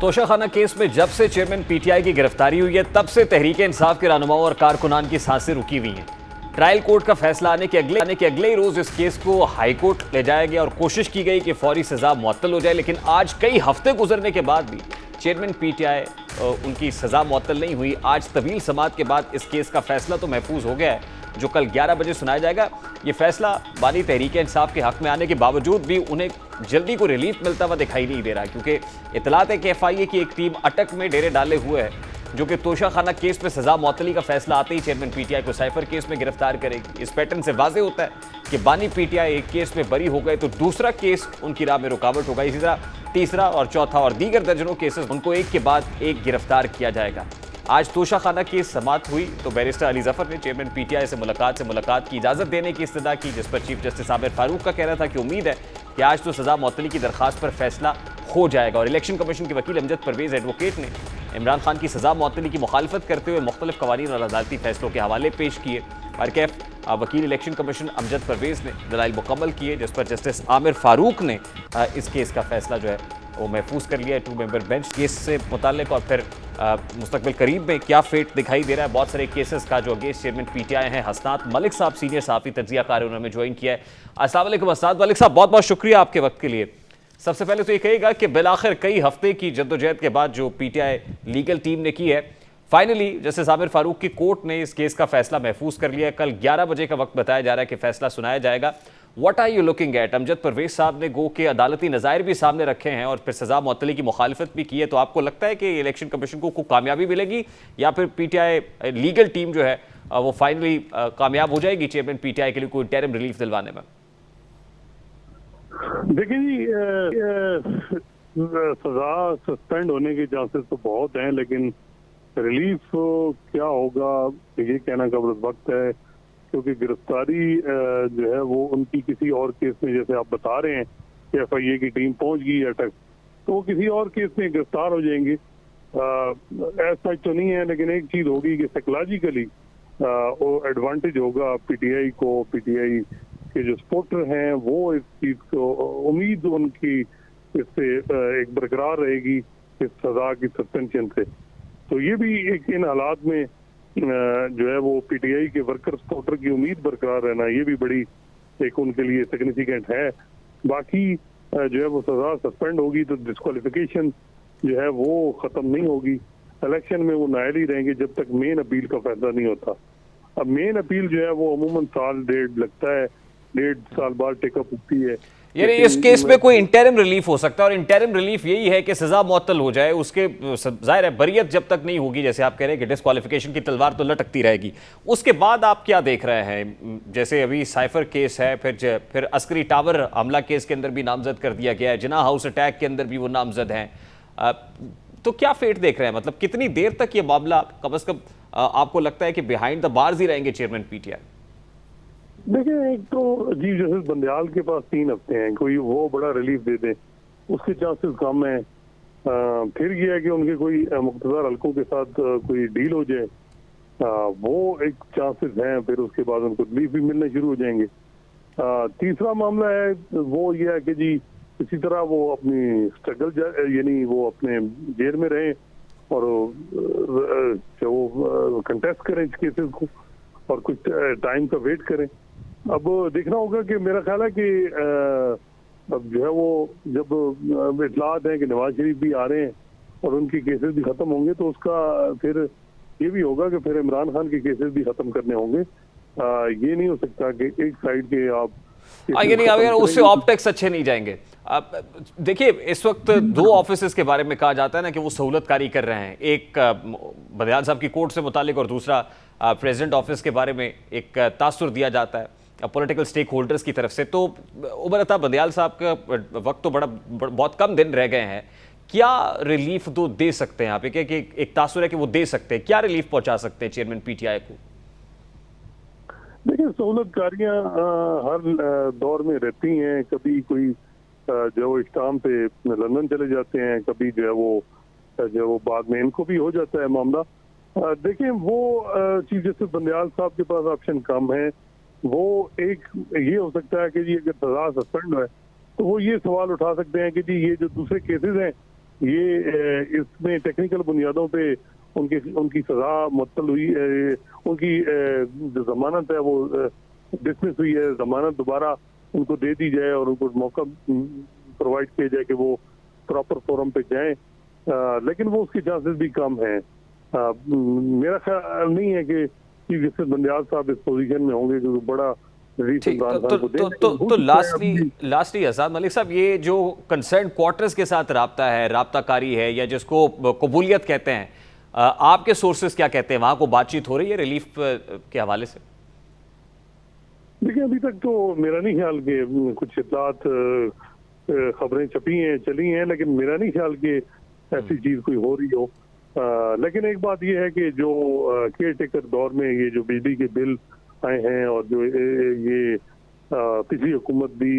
Toshakhana case में जब से चेयरमैन पीटीआई की गिरफ्तारी हुई है तब से तहरीक इंसाफ के रहनुमाओं और कारकुनान की सांसें रुकी हुई हैं। ट्रायल कोर्ट का फैसला आने के अगले ही रोज इस केस को हाई कोर्ट ले जाया गया और कोशिश की गई कि फौरी सजा मुअत्तल हो जाए, लेकिन आज कई हफ्ते गुजरने के बाद भी चेयरमैन पीटीआई उनकी सजा मुअत्तल नहीं हुई। आज तवील समाअत के बाद इस केस का फैसला तो महफूज हो गया है, जो कल 11 बजे सुनाया जाएगा। ये फैसला बानी तहरीक इंसाफ के हक में आने के बावजूद भी उन्हें जल्दी को रिलीफ मिलता हुआ दिखाई नहीं दे रहा, क्योंकि इतलात है कि एफआईए की एक टीम अटक में डेरे डाले हुए है, जो कि तोशाखाना केस में सजा मुअत्तली का फैसला आते ही चेयरमैन पीटीआई को साइफर केस में गिरफ्तार करेगी। इस पैटर्न से वाजे होता है कि बानी पीटीआई एक केस में बरी हो गए तो दूसरा केस उनकी राह में रुकावट होगा। इसी तरह तीसरा और चौथा और दीगर दर्जनों केसेस उनको एक के बाद एक गिरफ्तार किया जाएगा। आज तोशाखाना की समाअत हुई तो बैरिस्टर अली जफर ने चेयरमैन पीटीआई से मुलाकात की इजाजत देने की इस्तदा की, जिस पर चीफ जस्टिस आमिर फारूक का कहना था कि उम्मीद है कि आज तो सजा मुअत्तली की दरखास्त पर फैसला हो जाएगा। और इलेक्शन कमीशन के वकील अमजद परवेज एडवोकेट ने इमरान खान की सजा मुअत्तली की मुखालफत करते हुए मुख्तलिफ कवानीन और अदालती फैसलों के हवाले पेश किए। बारकैफ वकील इलेक्शन कमीशन अमजद परवेज ने दलाइल मुकम्मल किए, जिस पर जस्टिस आमिर फारूक ने इस केस का फैसला जो है वो महफूज कर लिया है 2 मेंबर बेंच केस से मुताल्लिक। और फिर मुस्तकबिल करीब में क्या फेट दिखाई दे रहा है बहुत सारे केसेस का जो अगेंस्ट चेयरमैन पीटीआई हैं। हसनात मलिक साहब सीनियर सहाफ़ी तज्ज़ियाकार उन्होंने ज्वाइन किया है। अस्सलाम वालेकुम हसनात मलिक साहब, बहुत बहुत शुक्रिया आपके वक्त के लिए। सबसे पहले तो ये कहिएगा कि बिलाखिर कई हफ्ते की जद्दोजहद के बाद जो पीटीआई लीगल टीम ने की है, फाइनली जस्टिस आमिर फारूक की कोर्ट ने इस केस का फैसला महफूज कर लिया है। कल 11 बजे का वक्त बताया जा रहा है कि फैसला सुनाया जाएगा। What are you looking at? Amjad Parvez साहब ने गो के अदालती नज़ायर भी सामने रखे हैं और फिर सजा मुअत्तली की मुखालफत भी की है, तो आपको लगता है कि इलेक्शन कमीशन को कामयाबी मिलेगी या फिर पीटीआई लीगल टीम जो है वो फाइनली कामयाब हो जाएगी चेयरमैन पीटीआई के लिए कोई इंटरिम रिलीफ दिलवाने में? देखिए जी, सजा सस्पेंड होने के चांसेस तो बहुत हैं, लेकिन रिलीफ क्या होगा ये कहना कबल वक्त है, क्योंकि गिरफ्तारी जो है वो उनकी किसी और केस में, जैसे आप बता रहे हैं कि एफआईए की टीम पहुंच गई अटक, तो वो किसी और केस में गिरफ्तार हो जाएंगे। ऐसा तो नहीं है, लेकिन एक चीज होगी कि साइकोलॉजिकली वो एडवांटेज होगा पीटीआई को। पीटीआई के जो सपोर्टर हैं वो इस चीज को उम्मीद उनकी इससे एक बरकरार रहेगी इस सजा की सस्पेंशन से। तो ये भी एक इन हालात में जो है वो पीटीआई के वर्कर सपोर्टर की उम्मीद बरकरार रहना, ये भी बड़ी एक उनके लिए सिग्निफिकेंट है। बाकी जो है वो सजा सस्पेंड होगी तो डिस्क्वालिफिकेशन जो है वो खत्म नहीं होगी। इलेक्शन में वो नायल ही रहेंगे जब तक मेन अपील का फैसला नहीं होता। अब मेन अपील जो है वो अमूमन साल डेढ़ लगता है, 1.5 साल बाद टेकअप होती है। यानी इस केस में कोई इंटरिम रिलीफ हो सकता है और इंटरिम रिलीफ यही है कि सजा मुअत्तल हो जाए। उसके जाहिर है बरियत जब तक नहीं होगी, जैसे आप कह रहे हैं कि डिस्क्वालिफिकेशन की तलवार तो लटकती रहेगी, उसके बाद आप क्या देख रहे हैं? जैसे अभी साइफर केस है, फिर अस्करी टावर हमला केस के अंदर भी नामजद कर दिया गया है, जिना हाउस अटैक के अंदर भी वो नामजद हैं, तो क्या फेट देख रहे हैं? मतलब कितनी देर तक ये मामला कम अज कम आपको लगता है कि बिहाइंड द बार्स ही रहेंगे चेयरमैन पीटीआई? देखिए, एक तो चीफ जस्टिस बंदयाल के पास 3 हफ्ते हैं, कोई वो बड़ा रिलीफ दे दे उसके चांसेस कम है। फिर ये है कि उनके कोई मुख्तदार हल्कों के साथ कोई डील हो जाए, वो एक चांसेस हैं, फिर उसके बाद उनको रिलीफ भी मिलने शुरू हो जाएंगे। तीसरा मामला है वो ये है कि जी इसी तरह वो अपनी स्ट्रगल यानी वो अपने जेल में रहें और वो कंटेस्ट करें इस केसेस को और कुछ टाइम का वेट करें। अब देखना होगा कि मेरा ख्याल है कि अब जो है वो जब इतलात है कि नवाज शरीफ भी आ रहे हैं और उनके केसेस भी खत्म होंगे, तो उसका फिर ये भी होगा कि फिर इमरान खान के केसेस भी खत्म करने होंगे। ये नहीं हो सकता कि एक साइड के आप यानी अगर उससे ऑप्टिक्स अच्छे नहीं जाएंगे। देखिए, इस वक्त 2 ऑफिसेस के बारे में कहा जाता है ना कि वो सहूलतकारी कर रहे हैं, एक बंदयाल साहब की कोर्ट से मुतालिक और दूसरा प्रेसिडेंट ऑफिस के बारे में एक तासुर दिया जाता है पॉलिटिकल स्टेक होल्डर्स की तरफ से। तो उबरता बंदयाल साहब का वक्त तो बहुत कम दिन रह गए हैं, क्या रिलीफ दो दे सकते हैं आप? एक तासुर है कि वो दे सकते हैं, क्या रिलीफ पहुंचा सकते हैं चेयरमैन पीटीआई को? देखिए, सहूलतकारियां हर दौर में रहती हैं। कभी कोई जो इस्लाम पे लंदन चले जाते हैं, कभी जो वो बाद में इनको भी हो जाता है मामला। देखिए, वो चीफ जस्टिस बंदयाल साहब के पास ऑप्शन कम है। वो एक ये हो सकता है कि जी अगर सजा सस्पेंड है तो वो ये सवाल उठा सकते हैं कि जी ये जो दूसरे केसेस हैं इसमें टेक्निकल बुनियादों पे उनकी सजा मुअत्तल हुई, उनकी जो जमानत है वो डिसमिस हुई है, जमानत दोबारा उनको दे दी जाए और उनको मौका प्रोवाइड किया जाए कि वो प्रॉपर फोरम पे जाएं, लेकिन वो उसके चांसेस भी कम हैं। मेरा ख्याल नहीं है कि चीफ जस्टिस बंदयाल साहब इस पोजीशन में होंगे क्योंकि बड़ा ठीक, तो लास्टली आजाद मलिक साहब, ये जो कंसर्न क्वार्टर्स के साथ राब्ता है, राब्ताकारी है, या जिसको कबूलियत कहते हैं, आपके सोर्सेस क्या कहते हैं? वहां को बातचीत हो रही है रिलीफ के हवाले से? देखिए, अभी तक तो मेरा नहीं ख्याल कि कुछ इतलात खबरें चली हैं, लेकिन मेरा नहीं ख्याल कि ऐसी चीज कोई हो रही हो। लेकिन एक बात यह है कि जो केयर टेकर दौर में ये जो बिजली के बिल आए हैं और जो ये पिछली हुकूमत भी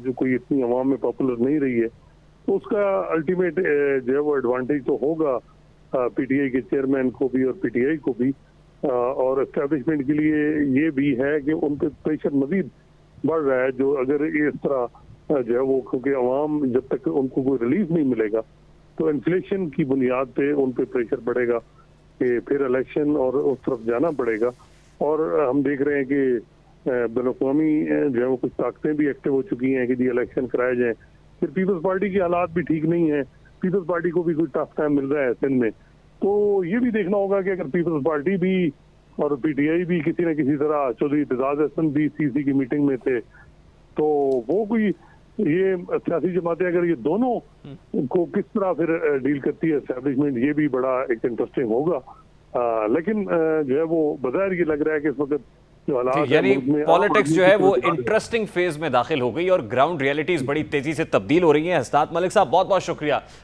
जो कोई इतनी अवाम में पॉपुलर नहीं रही है, तो उसका अल्टीमेट जो है वो एडवांटेज तो होगा पीटीआई के चेयरमैन को भी और पीटीआई को भी, और एस्टेब्लिशमेंट के लिए ये भी है कि उन पर प्रेशर मजीद बढ़ रहा है। जो अगर इस तरह जो है वो, क्योंकि अवाम जब तक उनको कोई रिलीफ नहीं मिलेगा तो इन्फ्लेशन की बुनियाद पे उन पे प्रेशर बढ़ेगा कि फिर इलेक्शन और उस तरफ जाना पड़ेगा। और हम देख रहे हैं कि बैनुल-अक़वामी जो है वो कुछ ताकतें भी एक्टिव हो चुकी हैं कि जी इलेक्शन कराए जाए। फिर पीपल्स पार्टी की हालात भी ठीक नहीं है, पीपल्स पार्टी को भी कोई टफ टाइम मिल रहा है सिंध में। तो ये भी देखना होगा कि अगर पीपल्स पार्टी भी और पीटीआई भी किसी न किसी तरह, चौधरी एतजाज अहसन भी सीसी की मीटिंग में थे, तो वो कोई ये सियासी जमातें अगर ये दोनों को किस तरह फिर डील करती है एस्टेब्लिशमेंट, ये भी बड़ा एक इंटरेस्टिंग होगा। लेकिन जो है वो बज़ाहिर ये लग रहा है कि इस वक्त जो हालात यानी पॉलिटिक्स जो है वो इंटरेस्टिंग फेज में दाखिल हो गई और ग्राउंड रियलिटीज बड़ी तेजी से तब्दील हो रही हैं। हसनात मलिक साहब, बहुत बहुत शुक्रिया